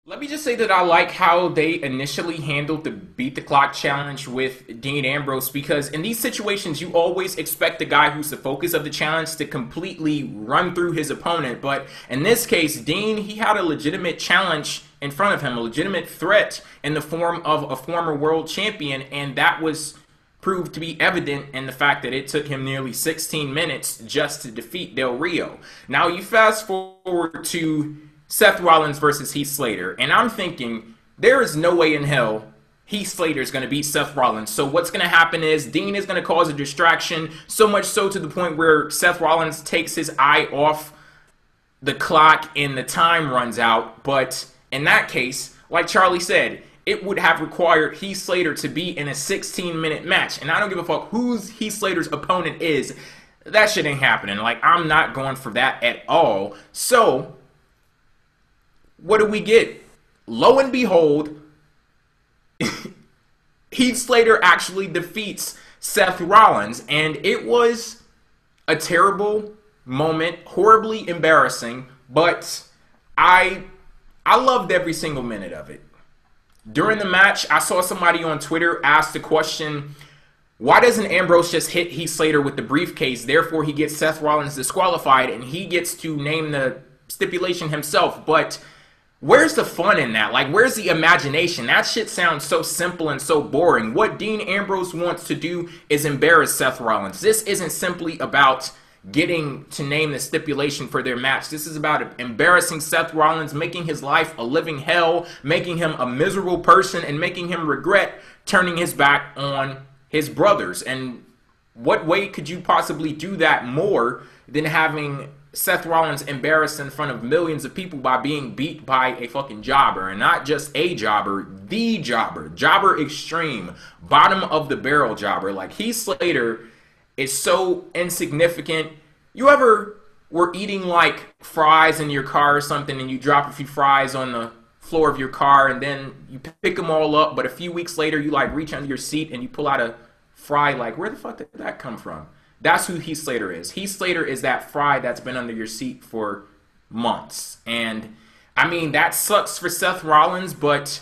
Let me just say that I like how they initially handled the beat the clock challenge with Dean Ambrose, because in these situations you always expect the guy who's the focus of the challenge to completely run through his opponent. But in this case, Dean, he had a legitimate challenge in front of him, a legitimate threat in the form of a former world champion, and that was proved to be evident in the fact that it took him nearly 16 minutes just to defeat Del Rio. Now you fast forward to Seth Rollins versus Heath Slater, and I'm thinking there is no way in hell Heath Slater is going to beat Seth Rollins. So what's going to happen is Dean is going to cause a distraction, so much so to the point where Seth Rollins takes his eye off the clock and the time runs out. But in that case, like Charlie said, it would have required Heath Slater to be in a 16-minute match, and I don't give a fuck who Heath Slater's opponent is. That shit ain't happening. Like, I'm not going for that at all. So what do we get? Lo and behold, Heath Slater actually defeats Seth Rollins, and it was a terrible moment, horribly embarrassing, but I loved every single minute of it. During the match, I saw somebody on Twitter ask the question, why doesn't Ambrose just hit Heath Slater with the briefcase, therefore he gets Seth Rollins disqualified and he gets to name the stipulation himself? But where's the fun in that? Like, where's the imagination? That shit sounds so simple and so boring. What Dean Ambrose wants to do is embarrass Seth Rollins. This isn't simply about getting to name the stipulation for their match. This is about embarrassing Seth Rollins, making his life a living hell, making him a miserable person, and making him regret turning his back on his brothers. And what way could you possibly do that more than having Seth Rollins embarrassed in front of millions of people by being beat by a fucking jobber? And not just a jobber, the jobber. Jobber extreme. Bottom of the barrel jobber. Like, Heath Slater is so insignificant. You ever were eating like fries in your car or something and you drop a few fries on the floor of your car and then you pick them all up, but a few weeks later you like reach under your seat and you pull out a fry, like, where the fuck did that come from? That's who Heath Slater is. Heath Slater is that fry that's been under your seat for months. And I mean, that sucks for Seth Rollins, but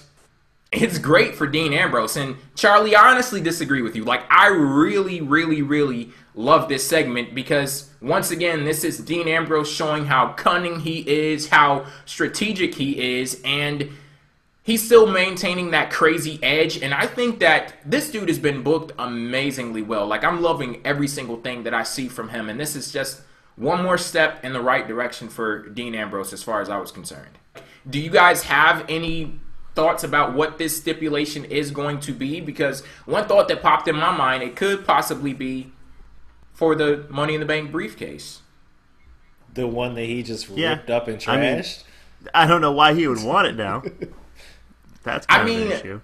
it's great for Dean Ambrose. And Charlie, I honestly disagree with you. Like, I really, really, really love this segment because, once again, this is Dean Ambrose showing how cunning he is, how strategic he is, and he's still maintaining that crazy edge. And I think that this dude has been booked amazingly well. Like, I'm loving every single thing that I see from him. And this is just one more step in the right direction for Dean Ambrose as far as I was concerned. Do you guys have any thoughts about what this stipulation is going to be? Because one thought that popped in my mind, it could possibly be for the Money in the Bank briefcase. The one that he just ripped up and trashed? I mean, I don't know why he would want it now. That's kind of an issue.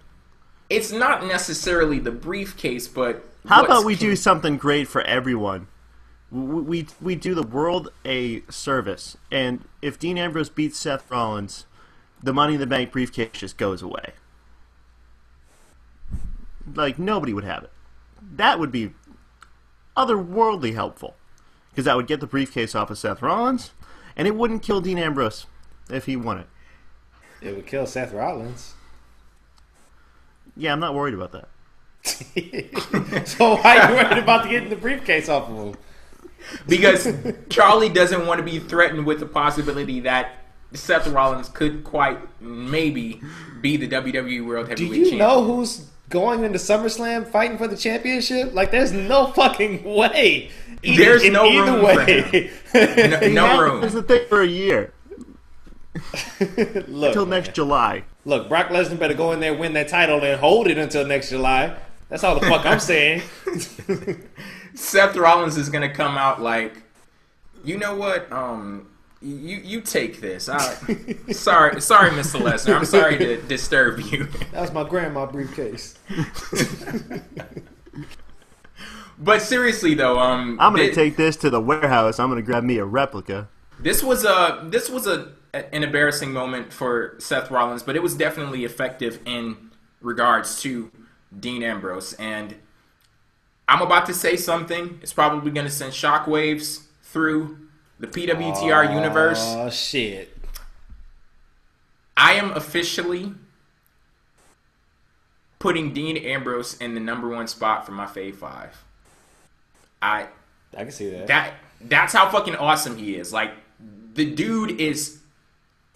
It's not necessarily the briefcase, but how about we do something great for everyone? We do the world a service, and if Dean Ambrose beats Seth Rollins, the Money in the Bank briefcase just goes away. Like, nobody would have it. That would be otherworldly helpful, because that would get the briefcase off of Seth Rollins, and it wouldn't kill Dean Ambrose if he won it. It would kill Seth Rollins. Yeah, I'm not worried about that. So why are you worried about getting the briefcase off of him? Because Charlie doesn't want to be threatened with the possibility that Seth Rollins could quite maybe be the WWE World Heavyweight Champion. Do you know who's going into SummerSlam fighting for the championship? Like, there's no fucking way. There's no room for him. No room. There's the thing for a year. Look, until next July. Look, Brock Lesnar better go in there, win that title, and hold it until next July. That's all the fuck I'm saying. Seth Rollins is going to come out like, you know what? You take this. Sorry, Mr. Lesnar. I'm sorry to disturb you. That was my grandma briefcase. But seriously though, I'm gonna take this to the warehouse. I'm gonna grab me a replica. This was an embarrassing moment for Seth Rollins, but it was definitely effective in regards to Dean Ambrose. And I'm about to say something. It's probably gonna send shockwaves through the PWTR universe. Oh shit! I am officially putting Dean Ambrose in the #1 spot for my Fave 5. I can see that. That's how fucking awesome he is. Like, the dude is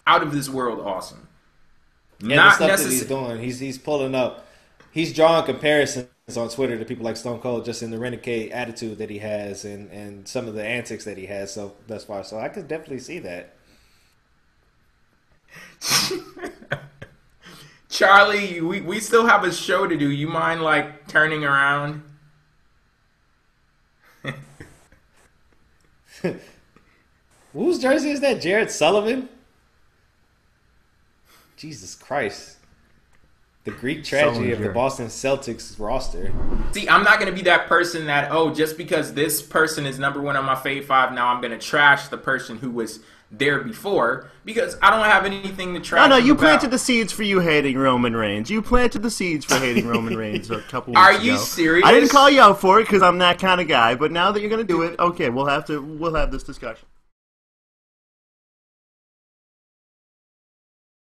out of this world awesome. Yeah, Not the stuff that he's doing, he's pulling up. He's drawing comparisons on Twitter to people like Stone Cold, just in the renegade attitude that he has, and some of the antics that he has so thus far. So I could definitely see that. Charlie, we still have a show to do. You mind, like, turning around? Whose jersey is that? Jared Sullivan? Jesus Christ. The Greek tragedy of the Boston Celtics roster. See, I'm not going to be that person that, just because this person is #1 on my Fave 5, now I'm going to trash the person who was there before, because I don't have anything to trash. No, you about. planted the seeds for you hating Roman Reigns. You planted the seeds for hating Roman Reigns a couple weeks ago. Are you serious? I didn't call you out for it because I'm that kind of guy, but now that you're going to do it, okay, we'll have this discussion.